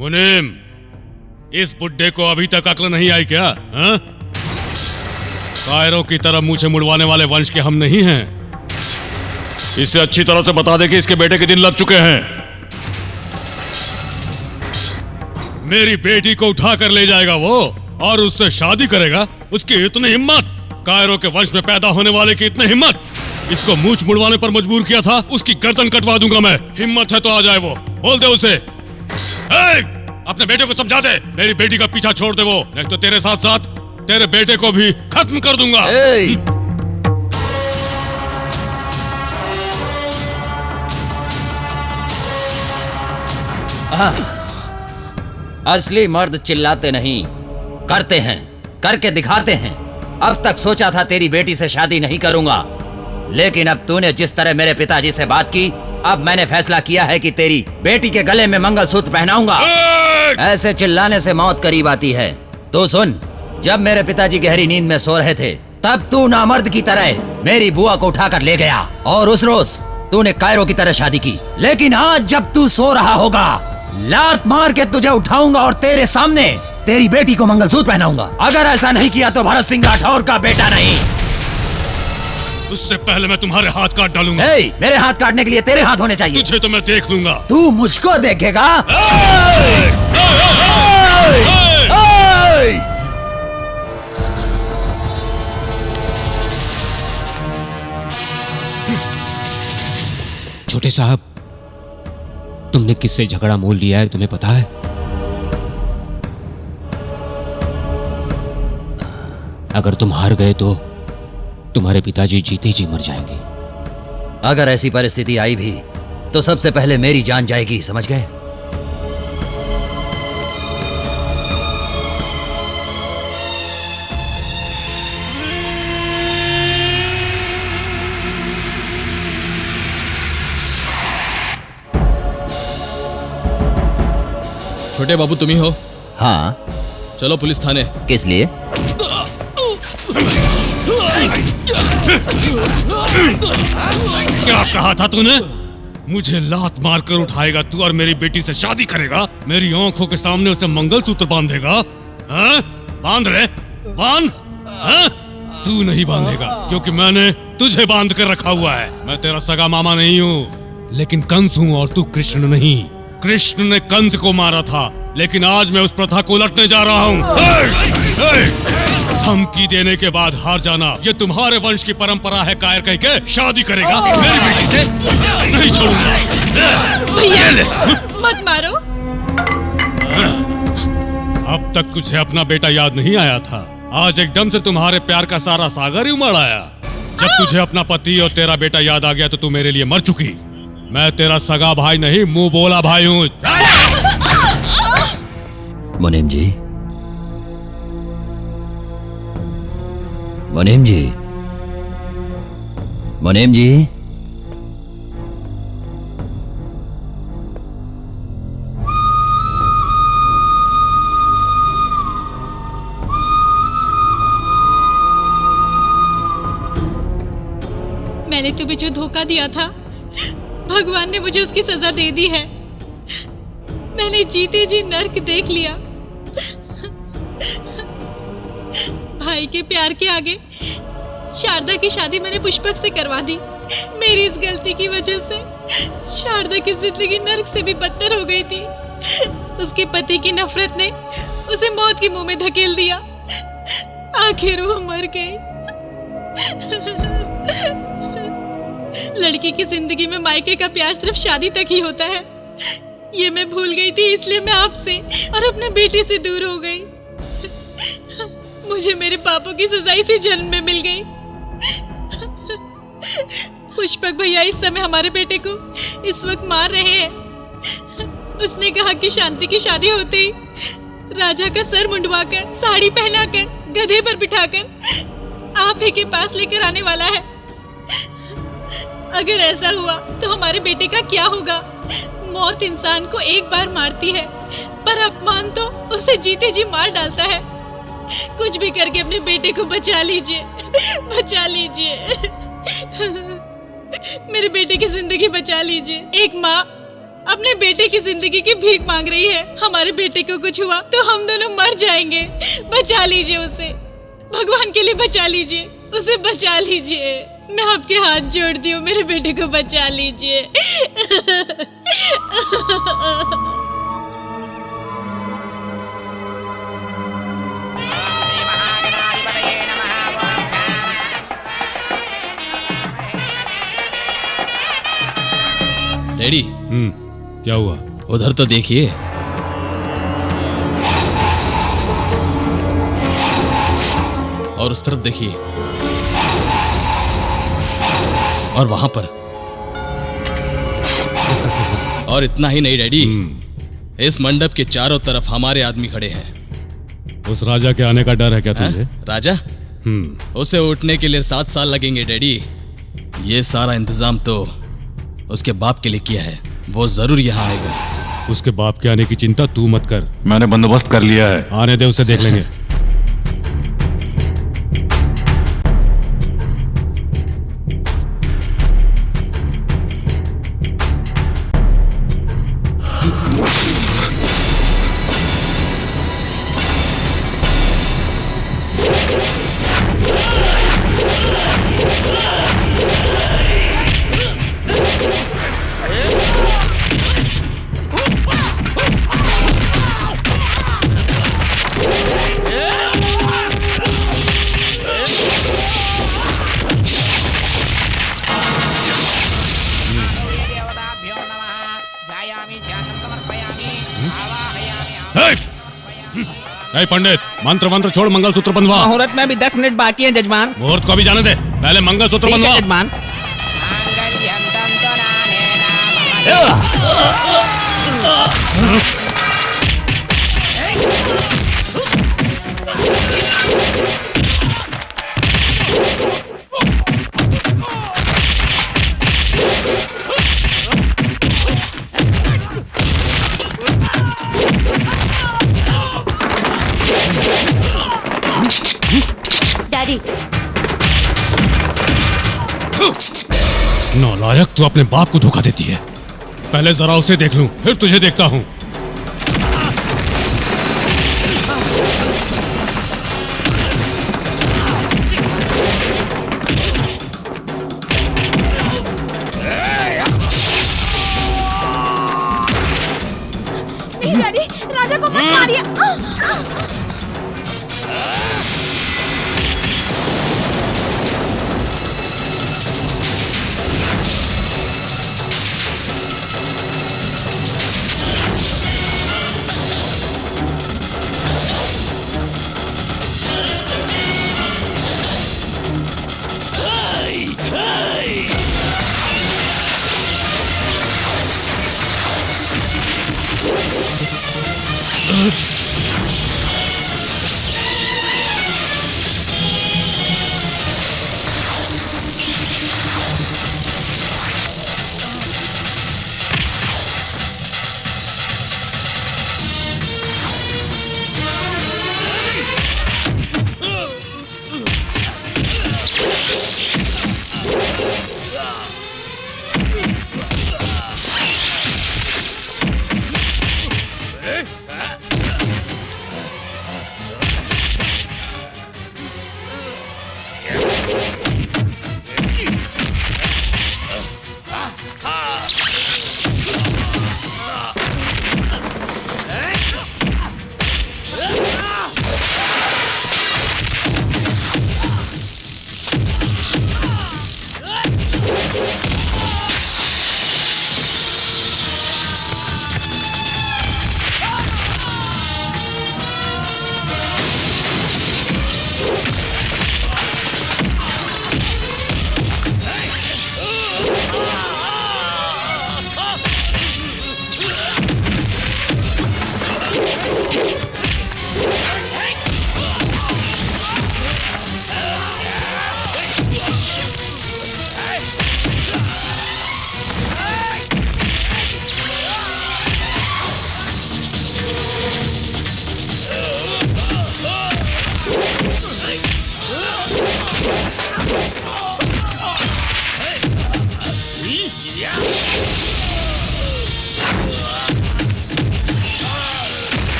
मुनीम, इस बुड्ढे को अभी तक अक्ल नहीं आई क्या? हाँ? कायरों की तरह मुझे मुड़वाने वाले वंश के हम नहीं हैं। इसे अच्छी तरह से बता दे कि इसके बेटे के दिन लग चुके हैं। मेरी बेटी को उठा कर ले जाएगा वो और उससे शादी करेगा। उसकी इतनी हिम्मत! कायरों के वंश में पैदा होने वाले की इतनी हिम्मत! इसको मूंछ मुड़वाने पर मजबूर किया था, उसकी गर्दन कटवा दूंगा मैं। हिम्मत है तो आ जाए वो, बोल दे उसे। अपने बेटे को समझा दे, मेरी बेटी का पीछा छोड़ दे वो, नहीं तो तेरे साथ साथ तेरे बेटे को भी खत्म कर दूंगा। असली मर्द चिल्लाते नहीं, करते हैं, करके दिखाते हैं। अब तक सोचा था तेरी बेटी से शादी नहीं करूंगा, लेकिन अब तूने जिस तरह मेरे पिताजी से बात की, अब मैंने फैसला किया है कि तेरी बेटी के गले में मंगलसूत्र पहनाऊंगा। ऐसे चिल्लाने से मौत करीब आती है। तो सुन, जब मेरे पिताजी गहरी नींद में सो रहे थे, तब तू नामर्द की तरह मेरी बुआ को उठाकर ले गया और उस रोज तूने कायरों की तरह शादी की। लेकिन आज जब तू सो रहा होगा, लात मार के तुझे उठाऊंगा और तेरे सामने तेरी बेटी को मंगलसूत्र पहनाऊंगा। अगर ऐसा नहीं किया तो भरत सिंह राठौर का बेटा नहीं। उससे पहले मैं तुम्हारे हाथ काट डालूंगा। मेरे हाथ काटने के लिए तेरे हाथ होने चाहिए। तुझे तो मैं देख लूंगा। तू मुझको देखेगा? छोटे साहब, तुमने किससे झगड़ा मोल लिया है, तुम्हें पता है? अगर तुम हार गए तो तुम्हारे पिताजी जीते जी मर जाएंगे। अगर ऐसी परिस्थिति आई भी तो सबसे पहले मेरी जान जाएगी, समझ गए? छोटे बाबू तुम्ही हो? हाँ। चलो पुलिस थाने। किस लिए? क्या कहा था तूने? मुझे लात मारकर उठाएगा तू और मेरी बेटी से शादी करेगा? मेरी आंखों के सामने उसे मंगलसूत्र बांधेगा? हाँ? बांध रे, बांध। हाँ? तू नहीं बांधेगा, क्योंकि मैंने तुझे बांध कर रखा हुआ है। मैं तेरा सगा मामा नहीं हूँ, लेकिन कंस हूँ और तू कृष्ण नहीं। कृष्ण ने कंस को मारा था, लेकिन आज मैं उस प्रथा को उलटने जा रहा हूँ। धमकी देने के बाद हार जाना, ये तुम्हारे वंश की परंपरा है। कायर कह के शादी करेगा मेरी बेटी से? नहीं छोड़ूंगा। भैया मत मारो। अब तक तुझे अपना बेटा याद नहीं आया था, आज एकदम से तुम्हारे प्यार का सारा सागर ही उमड़ आया। जब तुझे अपना पति और तेरा बेटा याद आ गया तो तू मेरे लिए मर चुकी। मैं तेरा सगा भाई नहीं, मुंह बोला भाई हूँ। मुनीम जी, मुनीम जी, मुनीम जी, मैंने तुम्हें जो धोखा दिया था, भगवान ने मुझे उसकी सजा दे दी है। मैंने जीते जी नर्क देख लिया। भाई के प्यार के आगे शारदा की शादी मैंने पुष्पक से करवा दी। मेरी इस गलती की वजह से शारदा की जिंदगी नर्क से भी बदतर हो गई थी। उसके पति की नफरत ने उसे मौत के मुंह में धकेल दिया। आखिर वो मर गई। लड़की की जिंदगी में मायके का प्यार सिर्फ शादी तक ही होता है, ये मैं भूल गई थी। इसलिए मैं आपसे और अपने बेटे से दूर हो गई। मुझे मेरे पापों की सजा इसी जन्म में मिल गई। पुष्पक भैया इस समय हमारे बेटे को इस वक्त मार रहे हैं। उसने कहा कि शांति की शादी होते ही राजा का सर मुंडवाकर, साड़ी पहनाकर, गधे पर बिठाकर आप ही के पास लेकर आने वाला है। अगर ऐसा हुआ तो हमारे बेटे का क्या होगा? मौत इंसान को एक बार मारती है, पर अपमान तो उसे जीते जी मार डालता है। कुछ भी करके अपने बेटे को बचा लीजिए, बचा लीजिए। मेरे बेटे की जिंदगी बचा लीजिए। एक माँ अपने बेटे की जिंदगी की भीख मांग रही है। हमारे बेटे को कुछ हुआ तो हम दोनों मर जाएंगे। बचा लीजिए उसे, भगवान के लिए बचा लीजिए, उसे बचा लीजिए। मैं आपके हाथ जोड़ती हूँ, मेरे बेटे को बचा लीजिए। डैडी, क्या हुआ? उधर तो देखिए। और उस तरफ देखिए। और वहां पर। और इतना ही नहीं डैडी, इस मंडप के चारों तरफ हमारे आदमी खड़े हैं। उस राजा के आने का डर है क्या तुझे? राजा? उसे उठने के लिए 7 साल लगेंगे डैडी। ये सारा इंतजाम तो उसके बाप के लिए किया है, वो जरूर यहाँ आएगा। उसके बाप के आने की चिंता तू मत कर, मैंने बंदोबस्त कर लिया है। आने दे, उसे देख लेंगे। पंडित, मंत्र मंत्र छोड़, मंगलसूत्र बंधवा। मुहूर्त में भी 10 मिनट बाकी है जजमान। मुहूर्त को भी जाने दे, पहले मंगलसूत्र बंधवा। जजमान। नालायक, तू अपने बाप को धोखा देती है। पहले जरा उसे देख लूं, फिर तुझे देखता हूं। नहीं डैडी, राजा को मत मारिए।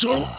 छोड़ो